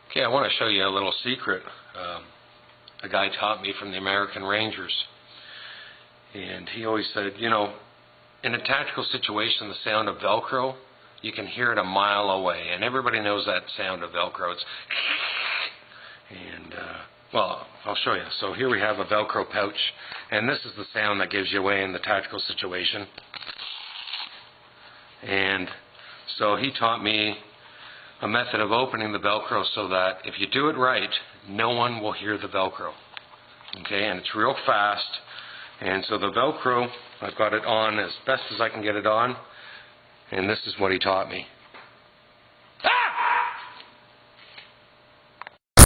Okay, I want to show you a little secret a guy taught me from the American Rangers. And he always said, you know, in a tactical situation, the sound of Velcro, you can hear it a mile away. And everybody knows that sound of Velcro. It's and, well, I'll show you. So here we have a Velcro pouch. And this is the sound that gives you away in the tactical situation. And so he taught me a method of opening the Velcro so that if you do it right, no one will hear the Velcro. Okay, and it's real fast. And so the Velcro, I've got it on as best as I can get it on. And this is what he taught me.